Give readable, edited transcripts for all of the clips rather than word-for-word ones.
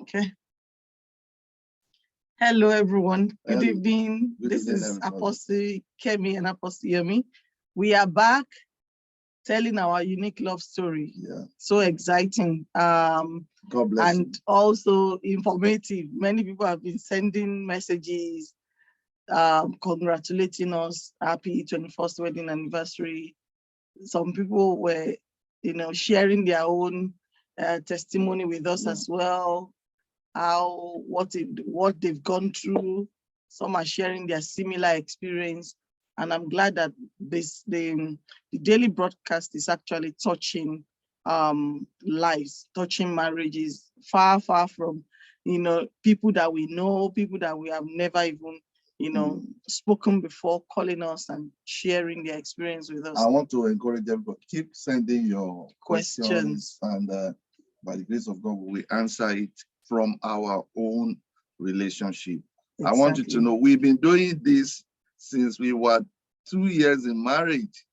Okay. Hello, everyone. Good evening. Good this evening, is everybody. Apostle Kemi and Apostle Yemi. We are back telling our unique love story. Yeah. So exciting. God bless and you. Also informative. Many people have been sending messages, congratulating us. Happy 21st wedding anniversary. Some people were, sharing their own testimony with us as well. What they've gone through. Some are sharing their similar experience, and I'm glad that the daily broadcast is actually touching lives, touching marriages, far from people that we know, people that we have never even spoken before, calling us and sharing their experience with us. I want to encourage everybody, keep sending your questions and by the grace of God, we answer it from our own relationship. Exactly. I want you to know we've been doing this since we were 2 years in marriage.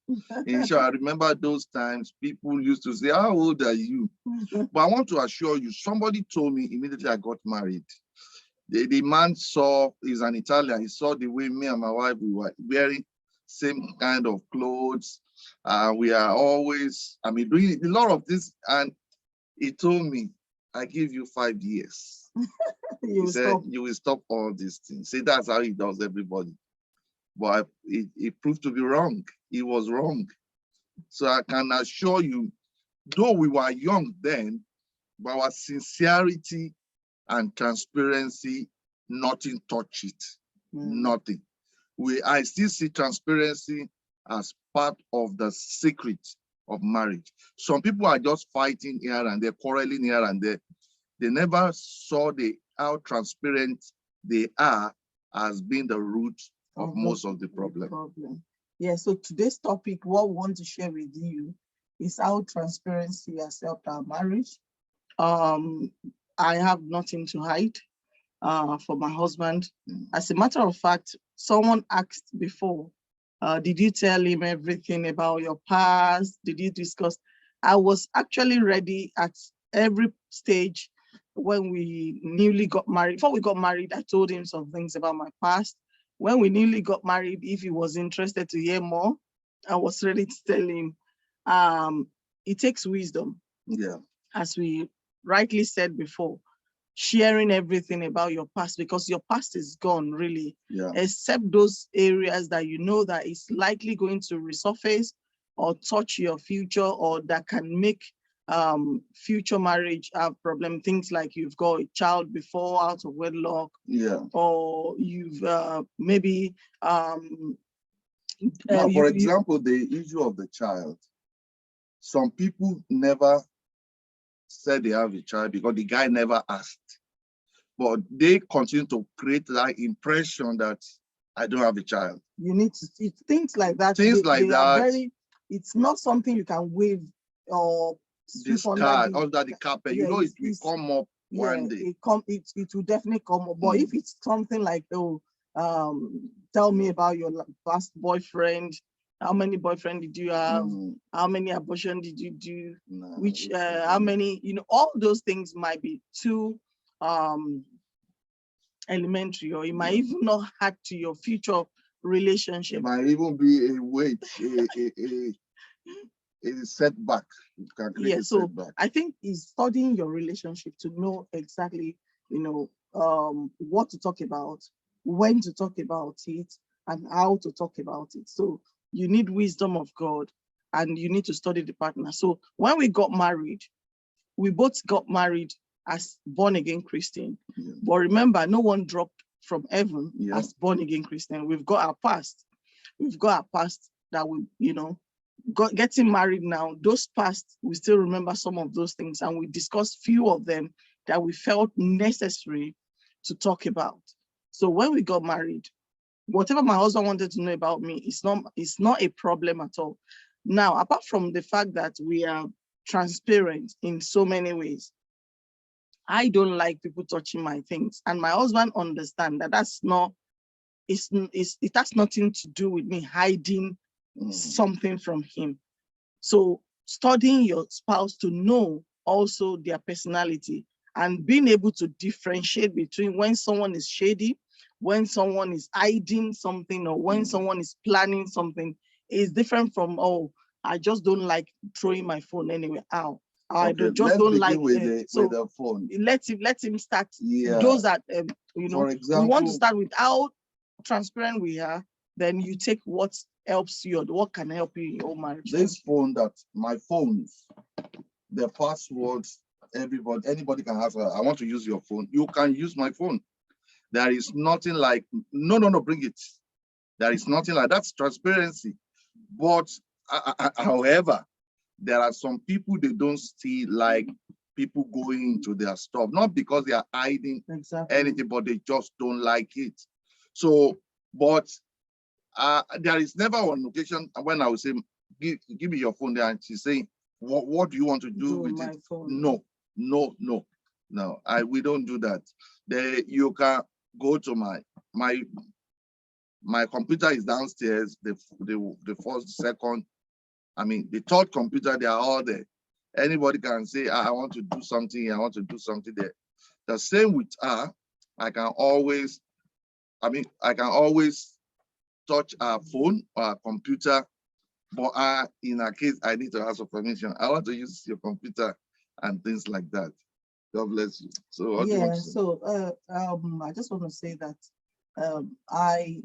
And so I remember those times people used to say, how old are you? But I want to assure you, somebody told me immediately I got married. The man saw, he's an Italian, he saw the way me and my wife, we were wearing same kind of clothes. We are always, doing a lot of this. And he told me, I give you 5 years. He said, you will stop all these things. See, that's how he does everybody. But it proved to be wrong. He was wrong. So I can assure you, though we were young then, but our sincerity and transparency, nothing touched it. Nothing. I still see transparency as part of the secret of marriage. Some people are just fighting here and there, quarreling here and there. They never saw how transparent they are as being the root of most of the problem. Yeah, so today's topic, what we want to share with you is how transparency has helped our marriage. I have nothing to hide for my husband. As a matter of fact, someone asked before, did you tell him everything about your past? Did you discuss? I was actually ready at every stage when we newly got married. Before we got married, I told him some things about my past. When we newly got married, if he was interested to hear more, I was ready to tell him. It takes wisdom. Yeah. As we rightly said before, sharing everything about your past, because your past is gone, really. Yeah. Except those areas that you know that is likely going to resurface or touch your future, or that can make future marriage a problem. Things like you've got a child before out of wedlock, yeah, or you've maybe now, for example, the issue of the child. Some people never said they have a child because the guy never asked, but they continue to create that impression that I don't have a child. You need to see things like that. Things like that. It's not something you can wave or discard under the carpet. Yeah, it will come up one day. It will definitely come up. But if it's something like, tell me about your past boyfriend. How many boyfriends did you have? How many abortions did you do? How many, all those things might be too elementary, or it might even not add to your future relationship. It might even be a weight, a setback. Yeah, so I think it's studying your relationship to know exactly, what to talk about, when to talk about it, and how to talk about it. So you need wisdom of God, and you need to study the partner. So when we got married, we both got married as born-again Christian. Yeah. But remember, no one dropped from heaven as born-again Christian. We've got our past. We've got our past that we, getting married now, those past, we still remember some of those things, and we discussed few of them that we felt necessary to talk about. So when we got married, whatever my husband wanted to know about me, it's not a problem at all. Now, apart from the fact that we are transparent in so many ways, I don't like people touching my things, and my husband understands that it has nothing to do with me hiding something from him. So studying your spouse to know also their personality and being able to differentiate between when someone is shady, when someone is hiding something, or when someone is planning something is different from, oh, I just don't like throwing my phone anywhere out. I just don't like with the phone. Let him start. Those that you know, for example, we want to start with how transparent we are. Then you take what helps you, or what can help you in your marriage. This phone, my phones, the passwords, anybody can have. I want to use your phone. You can use my phone. There is nothing like no, bring it. There is nothing like that's transparency. But however, there are some people, they don't see like people going into their stuff, not because they are hiding anything, but they just don't like it. So, but there is never one occasion when I would say, give me your phone there, and she's saying, what do you want to do with it? Phone. No. We don't do that. You can go to my computer is downstairs, the first, second, I mean, the third computer, they are all there. Anybody can say, I want to do something, I want to do something there. The same with her. I can always touch our phone or our computer, but in a case, I need to ask for permission. I want to use your computer and things like that. God bless you. So I just want to say that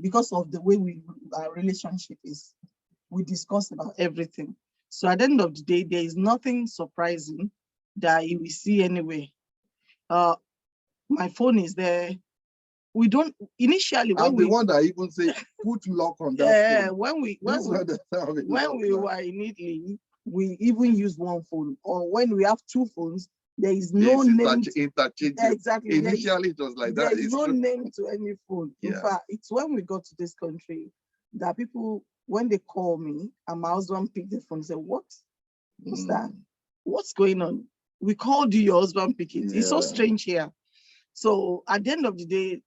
because of the way our relationship is, we discuss about everything. So at the end of the day, there is nothing surprising that you will see anyway. My phone is there. We don't initially when the one that even say put lock on that phone. When we were in Italy, we even use one phone, or when we have two phones, there is no name. Exactly. Initially, it was like that. There is no name to any phone. In fact, it's when we got to this country that people, when they call me and my husband pick the phone, say, "What's that? What's going on? We called you, your husband pick it. It's so strange here." So at the end of the day,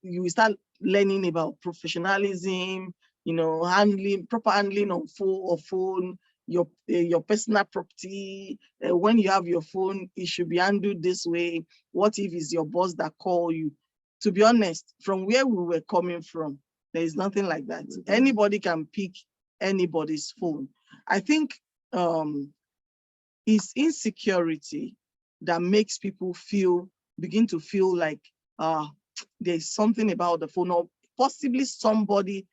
you start learning about professionalism, proper handling of phone, your personal property. When you have your phone, it should be handled this way. What if it's your boss that call you? To be honest, from where we were coming from, there is nothing like that. Anybody can pick anybody's phone. I think it's insecurity that makes people begin to feel like there's something about the phone, or possibly somebody,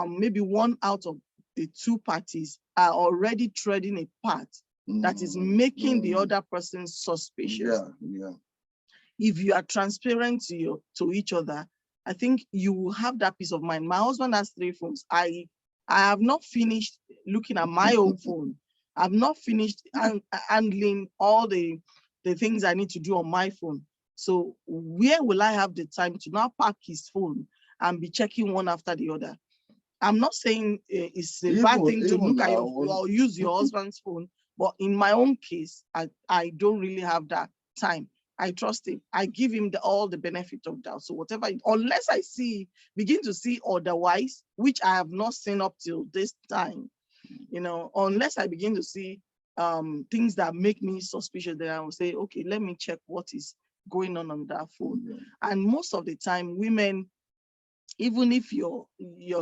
maybe one out of the two parties are already treading a path that is making the other person suspicious. If you are transparent to each other, I think you will have that peace of mind. My husband has 3 phones. I have not finished looking at my own phone. I've not finished handling all the things I need to do on my phone. So where will I have the time to now pack his phone and be checking one after the other? I'm not saying it's a bad thing to look at or use your husband's phone, but in my own case, I don't really have that time. I trust him. I give him all the benefit of doubt. So whatever, unless I begin to see otherwise, which I have not seen up till this time, unless I begin to see things that make me suspicious, then I will say, okay, let me check what is going on that phone. And most of the time, women, even if your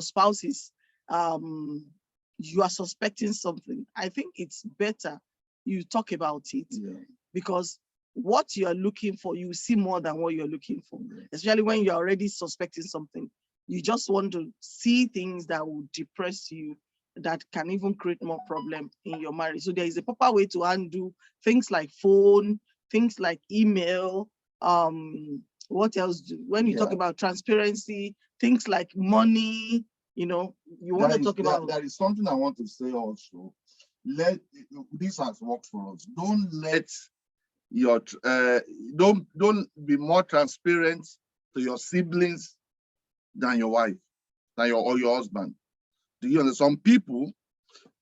spouse is you are suspecting something, I think it's better you talk about it, because what you are looking for, you see more than what you're looking for, especially when you're already suspecting something. You just want to see things that will depress you, that can even create more problem in your marriage. So there is a proper way to undo things like phone, things like email. What else? When you talk about transparency, things like money, you want to talk about. There is something I want to say also. This has worked for us. Don't let your don't be more transparent to your siblings than your wife, or your husband. Do you understand? Some people,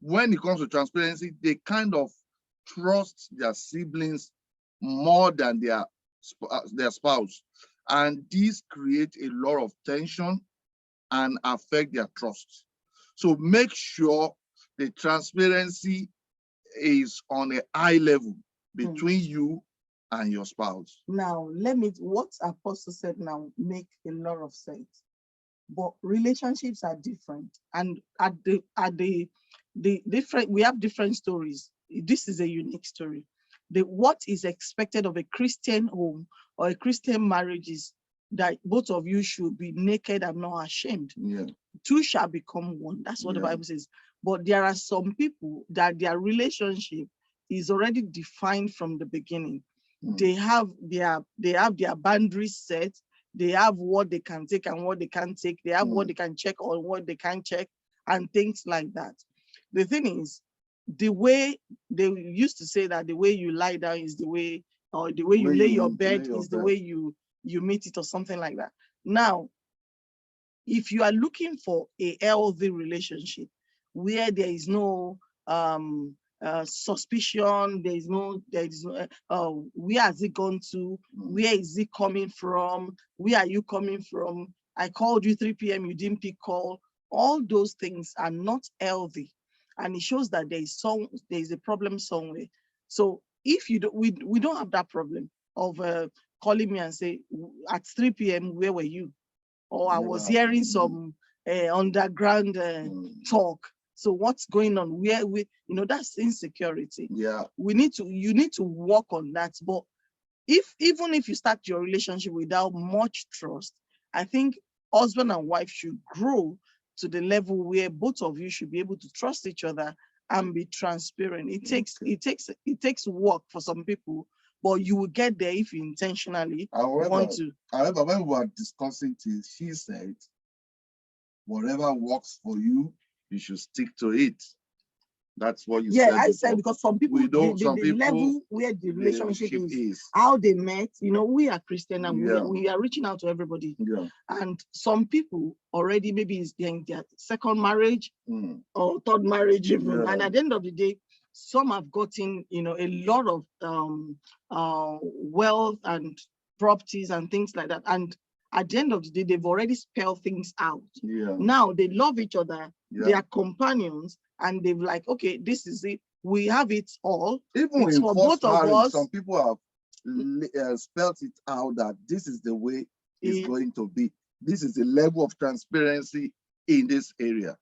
when it comes to transparency, they kind of trust their siblings more than their spouse, and this creates a lot of tension and affect their trust. So make sure the transparency is on a high level between you and your spouse. Now, what Apostle said now make a lot of sense. But relationships are different, and the different, we have different stories. This is a unique story. What is expected of a Christian home or a Christian marriage is that both of you should be naked and not ashamed. Yeah. Two shall become one. That's what the Bible says. But there are some people that their relationship is already defined from the beginning. They have their boundaries set. They have what they can take and what they can't take. They have what they can check or what they can't check, and things like that. The thing is, the way they used to say that the way you lie down is the way, or the way you lay your bed is the way you meet it, or something like that. Now, if you are looking for a healthy relationship where there is no suspicion, there is no where has it gone to, where is it coming from, where are you coming from, I called you 3 p.m. you didn't pick call, all those things are not healthy, and it shows that there is a problem somewhere. So if you don't, we don't have that problem of calling me and say at 3 p.m. where were you, or I was hearing some underground talk. So what's going on? Where that's insecurity. Yeah. You need to work on that. But even if you start your relationship without much trust, I think husband and wife should grow to the level where both of you should be able to trust each other and be transparent. It takes work for some people, but you will get there if you intentionally want to. However, when we were discussing this, she said, whatever works for you, you should stick to it. That's what you said. Yeah, I said, because some people, the level where the relationship is, how they met, we are Christian and we are reaching out to everybody. Yeah. And some people already, maybe it's in their second marriage or third marriage even. Yeah. And at the end of the day, some have gotten, a lot of wealth and properties and things like that. And at the end of the day, they've already spelled things out. Yeah. Now they love each other. Yeah. They are companions, and they've like, okay, this is it. We have it all. Even it's for both of us. Some people have spelled it out that this is the way it's going to be. This is the level of transparency in this area.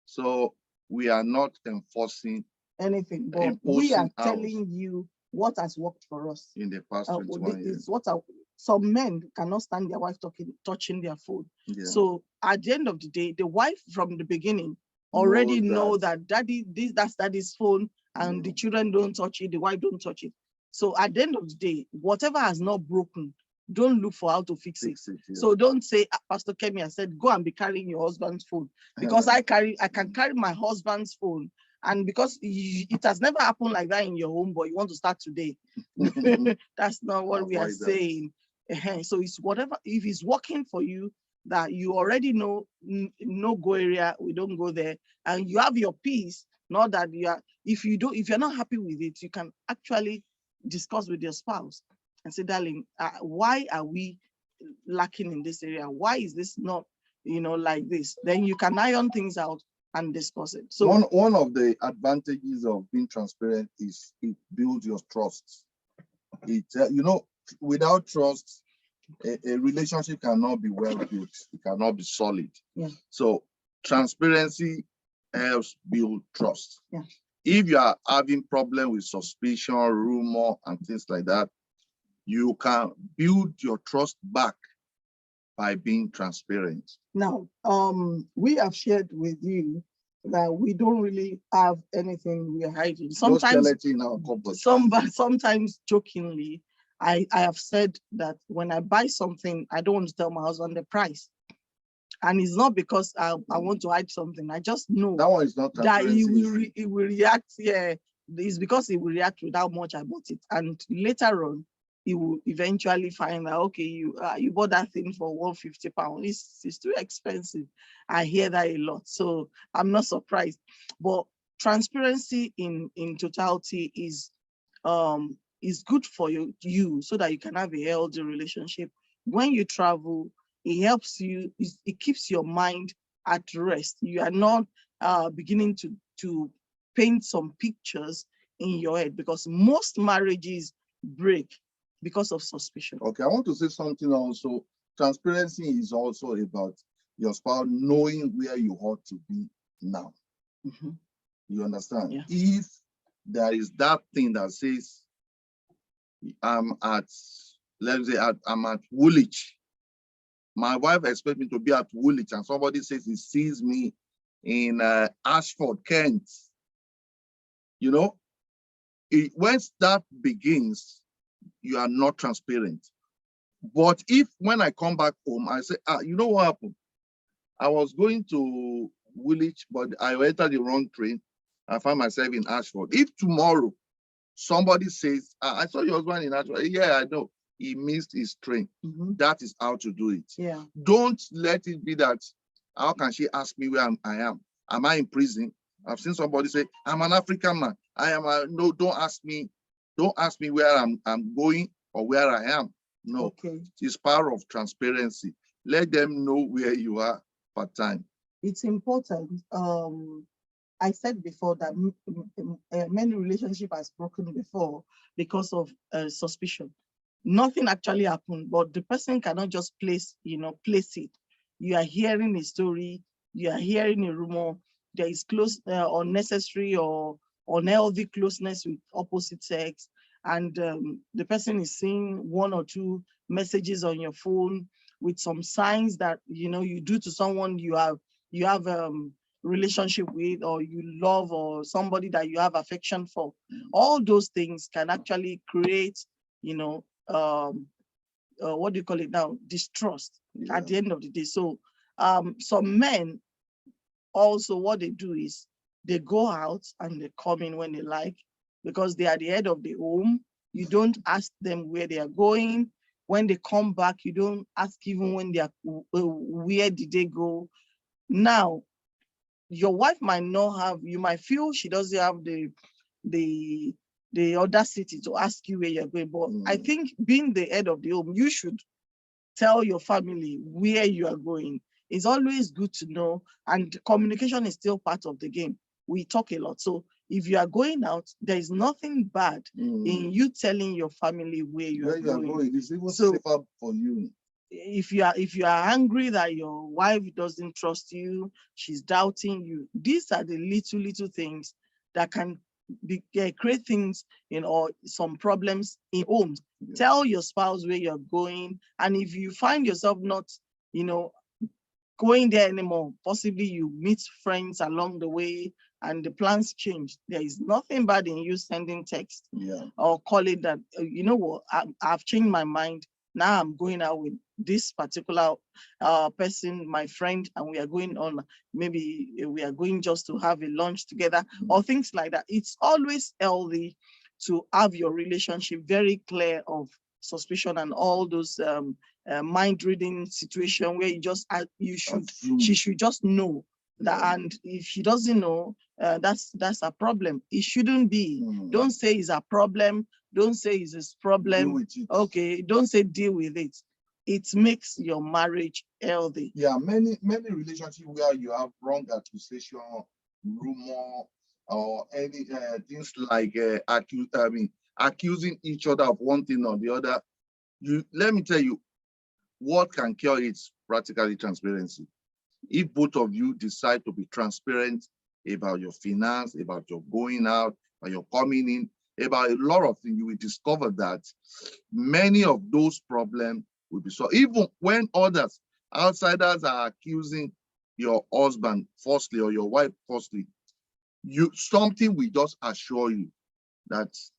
So we are not enforcing anything, but we are telling you what has worked for us in the past 21 years. Some men cannot stand their wife touching their phone. Yeah. So at the end of the day, the wife from the beginning already know that that's daddy's phone, and the children don't touch it, the wife don't touch it. So at the end of the day, whatever has not broken, don't look for how to fix it. Yeah. So don't say, Pastor Kemi has said, go and be carrying your husband's phone, because I can carry my husband's phone. And because it has never happened like that in your home, but you want to start today. That's not what we are saying. So it's whatever, if it's working for you, that you already know, no go area, we don't go there, and you have your peace. Not that if you're not happy with it, you can actually discuss with your spouse and say, darling, why are we lacking in this area? Why is this not, like this? Then you can iron things out and discuss it. So one of the advantages of being transparent is it builds your trust. It without trust, a relationship cannot be well built. It cannot be solid. Yeah. So transparency helps build trust. Yeah. If you are having problem with suspicion, rumor, and things like that, you can build your trust back by being transparent. Now, we have shared with you that we don't really have anything we're hiding. Sometimes jokingly, I have said that when I buy something, I don't want to tell my husband the price. And it's not because I want to hide something. I just know that one is not that he will react. Yeah, it's because he will react with how much I bought it. And later on, he will eventually find out, okay, you bought that thing for £150. It's too expensive. I hear that a lot, so I'm not surprised. But transparency in totality is good for you so that you can have a healthy relationship. When you travel, it helps you. It keeps your mind at rest. You are not beginning to paint some pictures in your head, because most marriages break because of suspicion. Okay, I want to say something also. Transparency is also about your spouse knowing where you ought to be now. You understand? Yeah. If there is that thing that says, I'm at, let's say, I'm at Woolwich. My wife expects me to be at Woolwich, and somebody says he sees me in Ashford, Kent. You know, when that begins, you are not transparent. But if when I come back home, I say, you know what happened? I was going to Woolwich, but I entered the wrong train. I found myself in Ashford. If tomorrow somebody says, I saw your husband in Ashford, yeah, I know, he missed his train. That is how to do it. Yeah. Don't let it be that, how can she ask me where I am? Am I in prison? I've seen somebody say, I'm an African man. No, don't ask me where I'm going or where I am. No, okay. It's power of transparency. Let them know where you are part time. It's important. I said before that many relationships has broken before because of suspicion. Nothing actually happened, but the person cannot just place it. You are hearing a story, you are hearing a rumor, there is close, unnecessary or unhealthy closeness with opposite sex, and the person is seeing one or two messages on your phone with some signs that you do to someone you have relationship with, or you love, or somebody that you have affection for. All those things can actually create what do you call it now, distrust at the end of the day. So some men also, what they do is they go out and they come in when they like, because they are the head of the home. You don't ask them where they are going. When they come back, you don't ask even when they are, where did they go. Now, your wife might not have, you might feel she doesn't have the audacity to ask you where you're going. But I think being the head of the home, you should tell your family where you are going. It's always good to know, and communication is still part of the game. We talk a lot. So if you are going out, there is nothing bad in you telling your family where you are going. It's even safer for you. If you are angry that your wife doesn't trust you, she's doubting you, these are the little things that can create things or some problems in homes. Tell your spouse where you're going, and if you find yourself not going there anymore, possibly you meet friends along the way and the plans change, there is nothing bad in you sending text or calling that, you know what, I've changed my mind. Now I'm going out with this particular person, my friend, and we are going on, maybe we are going just to have a lunch together or things like that. It's always healthy to have your relationship very clear of suspicion and all those mind reading situation where she should just know that, and if she doesn't know, that's a problem. It shouldn't be. Don't say it's a problem. Don't say it's his problem. Okay, don't say deal with it. It makes your marriage healthy. Yeah, many relationships where you have wrong accusation, rumor, or any things like accusing each other of one thing or the other. Let me tell you, what can cure it is practically transparency. If both of you decide to be transparent about your finance, about your going out, about your coming in, about a lot of things, you will discover that many of those problems will be solved. Even when others, outsiders, are accusing your husband falsely or your wife falsely, something will just assure you that it's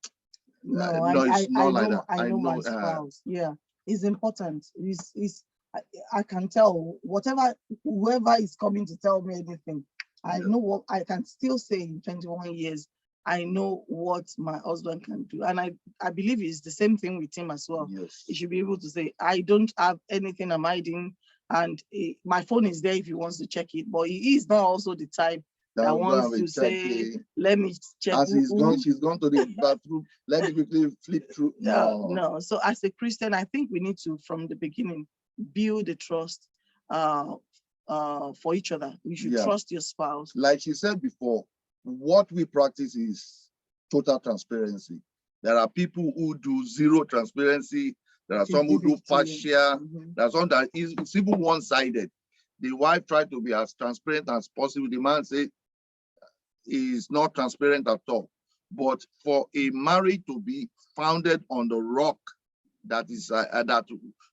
not like that. I know my spouse. Yeah, it's important. I can tell whoever is coming to tell me anything. I know what I can still say in 21 years. I know what my husband can do. And I believe it's the same thing with him as well. Yes. He should be able to say, I don't have anything I'm hiding. And my phone is there if he wants to check it. But he is not also the type that wants to say, let me check. As she's gone to the bathroom, let me quickly flip through. No. So as a Christian, I think we need to, from the beginning, build the trust for each other. You should trust your spouse. Like she said before, what we practice is total transparency. There are people who do zero transparency. There are some who do partial. There are some that it's even one-sided. The wife tried to be as transparent as possible. The man said is not transparent at all. But for a marriage to be founded on the rock that is that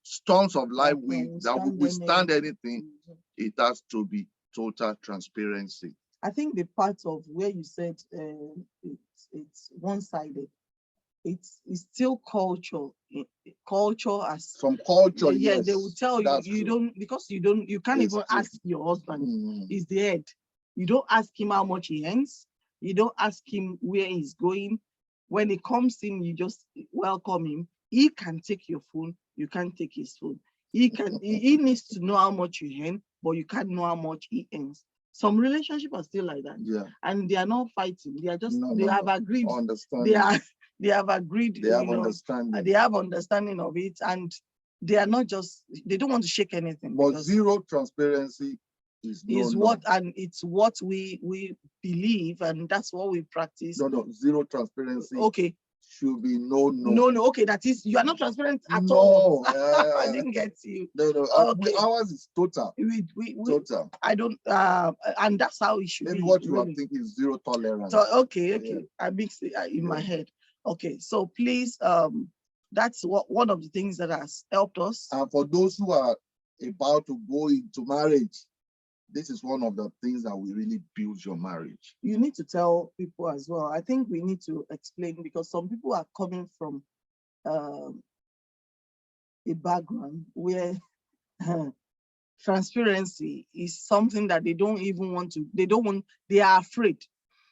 storms of life that will withstand anything, it has to be total transparency. I think the part of where you said it's one-sided, it's still culture. Culture as from culture, yeah, yes, they will tell you you don't, because you can't even ask your husband. He's the head. You don't ask him how much he earns. You don't ask him where he's going. When he comes in, you just welcome him. He can take your phone. You can't take his phone. He needs to know how much you earn, but you can't know how much he earns. Some relationships are still like that. Yeah. And they are not fighting. They are just have agreed. They have agreed. They have understanding. They have understanding of it, and they are not just. They don't want to shake anything. But zero transparency is what, and it's what we believe, and that's what we practice. No, zero transparency. Okay. Should be no. Okay, that is, you are not transparent at all. I didn't get you. No. Okay. Ours is total. Total. I don't. And that's how it should Maybe be. What you are thinking is zero tolerance. So, okay. Yeah. I mix it in my head. Okay, so please, that's one of the things that has helped us. And for those who are about to go into marriage, this is one of the things that will really build your marriage. You need to tell people as well. I think we need to explain, because some people are coming from a background where transparency is something that they don't even want to, they are afraid.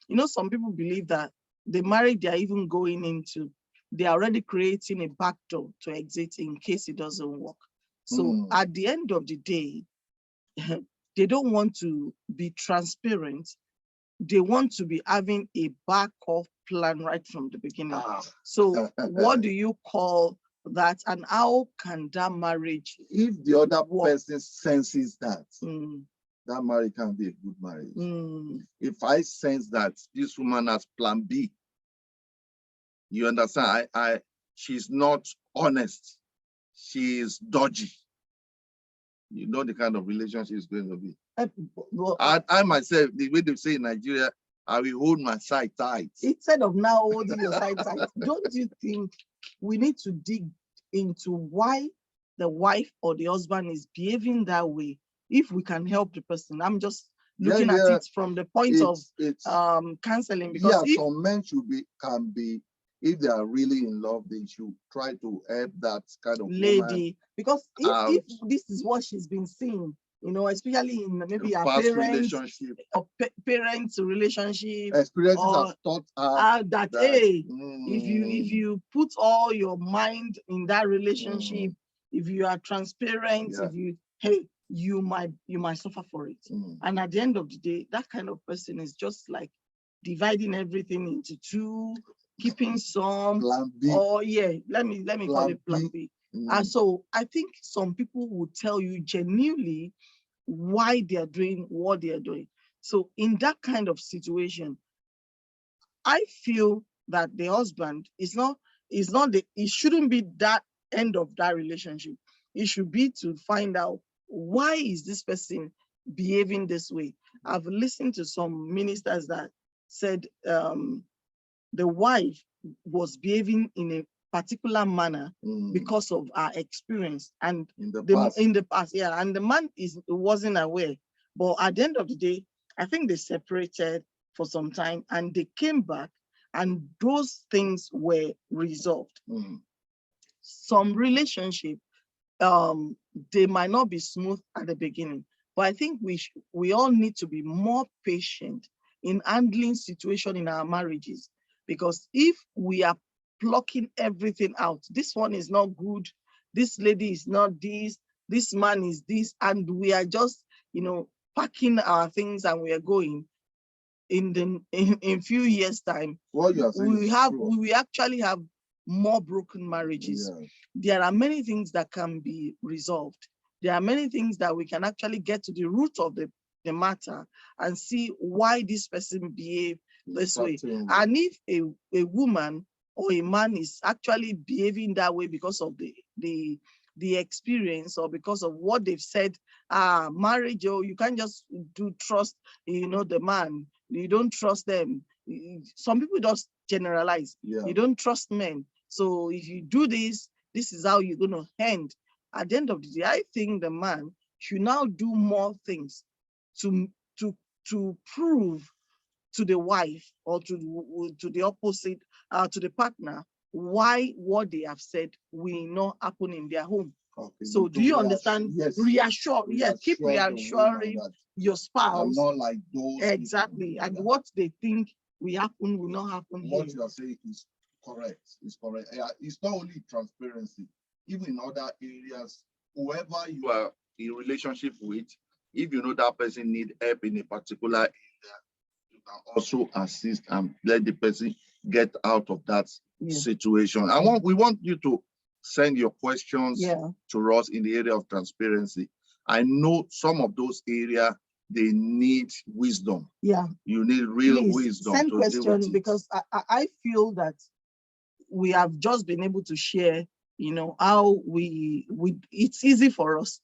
You know, some people believe that the marriage they're even going into, they're already creating a back door to exit in case it doesn't work. So at the end of the day, they don't want to be transparent. They want to be having a backup plan right from the beginning. So what do you call that, and how can that marriage? If the other person senses that, that marriage can be a good marriage. If I sense that this woman has plan B, you understand, she's not honest, she's dodgy. You know the kind of relationship is going to be. I myself, the way they say in Nigeria, I will hold my side tight. Instead of now holding your side tight, don't you think we need to dig into why the wife or the husband is behaving that way? If we can help the person, I'm just looking at it from the point of counseling. Because some men can be, if they are really in love, they should try to help that kind of lady woman. Because if this is what she's been seeing, you know, especially in maybe a parents relationship or parents relationship, experiences have taught her that hey, if you put all your mind in that relationship, if you are transparent, you might suffer for it. And at the end of the day, that kind of person is just like dividing everything into two, keeping some plan B. Or let me call it plan B. And so I think some people will tell you genuinely why they are doing what they are doing. So in that kind of situation, I feel that the husband it shouldn't be that end of that relationship. It should be to find out, why is this person behaving this way? I've listened to some ministers that said the wife was behaving in a particular manner because of our experience and in the past, and the man wasn't aware. But at the end of the day, I think they separated for some time and they came back, and those things were resolved. Some relationship, they might not be smooth at the beginning, but I think we all need to be more patient in handling situation in our marriages, because if we are plucking everything out, this one is not good, this lady is not this man is this, and we are just, packing our things and we are going, in few years time, we actually have more broken marriages. There are many things that can be resolved. There are many things that we can actually get to the root of the matter and see why this person behaved this way. And if a woman or a man is actually behaving that way because of the experience or because of what they've said, marriage, oh, you can't just trust, the man. You don't trust them. Some people just generalize. Yeah. You don't trust men. So if you do this, this is how you're going to end. At the end of the day, I think the man should now do more things to prove to the wife or to the opposite, to the partner, why what they have said will not happen in their home. Okay. So do you understand? Yes. Reassure, yes, keep reassuring your spouse. I'm not like those. Exactly. And what they think will happen will not happen What here. you are saying is correct. It's correct. It's not only transparency, even in other areas, whoever you are in relationship with, if you know that person need help in a particular area, you can also assist and let the person get out of that situation. We want you to send your questions to us in the area of transparency. I know some of those areas, they need wisdom. Yeah. You need real wisdom. Send questions, because I feel that we have just been able to share, how it's easy for us.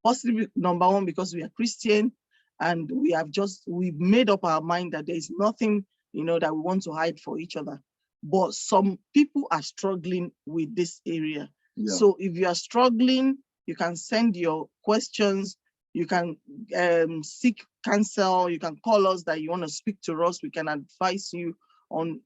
Possibly, number one, because we are Christian, and we've made up our mind that there is nothing, that we want to hide for each other. But some people are struggling with this area. Yeah. So if you are struggling, you can send your questions. You can seek counsel. You can call us that you want to speak to us. We can advise you on,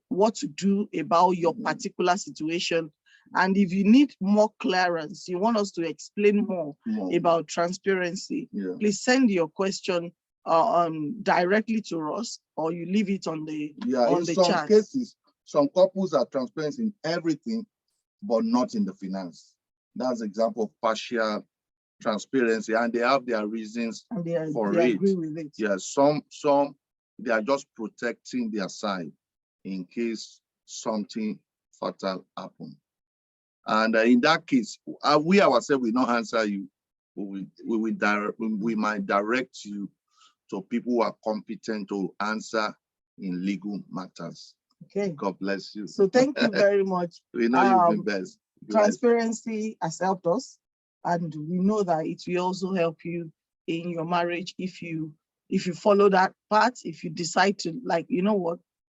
what to do about your particular situation. And if you need more clearance, you want us to explain more about transparency, please send your question directly to us, or you leave it on the in some cases, some couples are transparent in everything, but not in the finance. That's an example of partial transparency, and they have their reasons for it. Agree with it. Yeah, some they are just protecting their side in case something fatal happens. And in that case, we ourselves will not answer you. We might direct you to people who are competent to answer in legal matters. Okay. God bless you. So thank you very much. We know you've been best. Transparency has helped us, and we know that it will also help you in your marriage if you follow that path. If you decide to,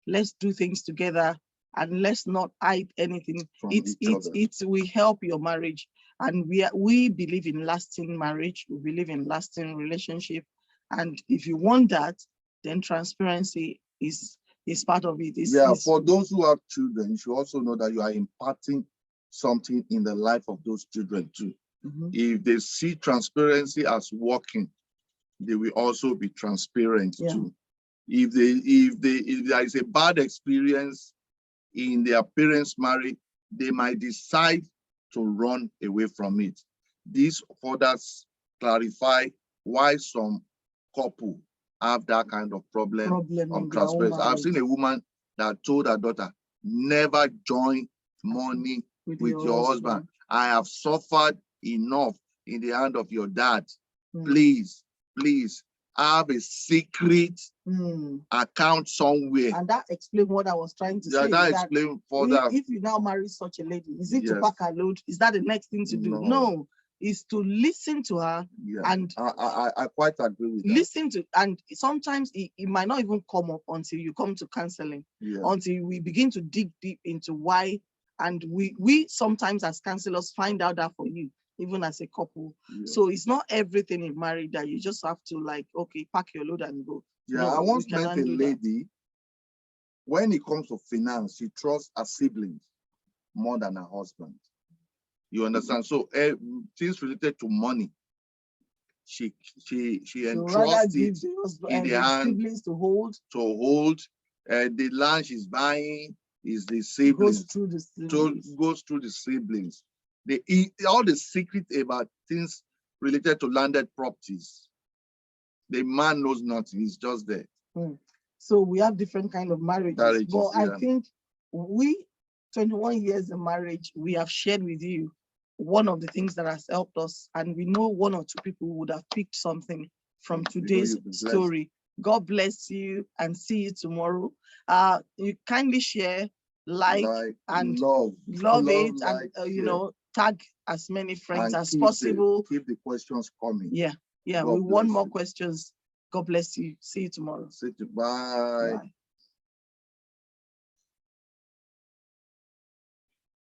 let's do things together and let's not hide anything. It will help your marriage, and we believe in lasting marriage. We believe in lasting relationship, and if you want that, then transparency is part of it. For those who have children, you should also know that you are imparting something in the life of those children too. Mm-hmm. If they see transparency as working, they will also be transparent too. If there is a bad experience in their parents' marriage, they might decide to run away from it. This further clarify why some couple have that kind of problem of transparency. I've seen a woman that told her daughter, never join money with your husband. I have suffered enough in the hand of your dad. Please have a secret account somewhere. And that explains what I was trying to say. That explains further. If you now marry such a lady, is it to pack her load? Is that the next thing to do? No. Is to listen to her. And I quite agree with that. Listen to, and sometimes it might not even come up until you come to counseling, until we begin to dig deep into why. And we sometimes as counselors find out that for you, even as a couple. So it's not everything in marriage that you just have to pack your load and go. I once met a lady, when it comes to finance, she trusts her siblings more than her husband. You understand? So things related to money, she entrusts it in the hand to hold. The land she's buying is the siblings. Goes through the siblings. All the secret about things related to landed properties, the man knows nothing. He's just there. So we have different kind of marriages. But I think 21 years in marriage, we have shared with you one of the things that has helped us, and we know one or two people would have picked something from today's story. God bless you, and see you tomorrow. You kindly share like and love it, like, and you know, tag as many friends and as possible. Keep the questions coming. Yeah, God we want more you. questions. God bless you. See you tomorrow. Bye. Bye.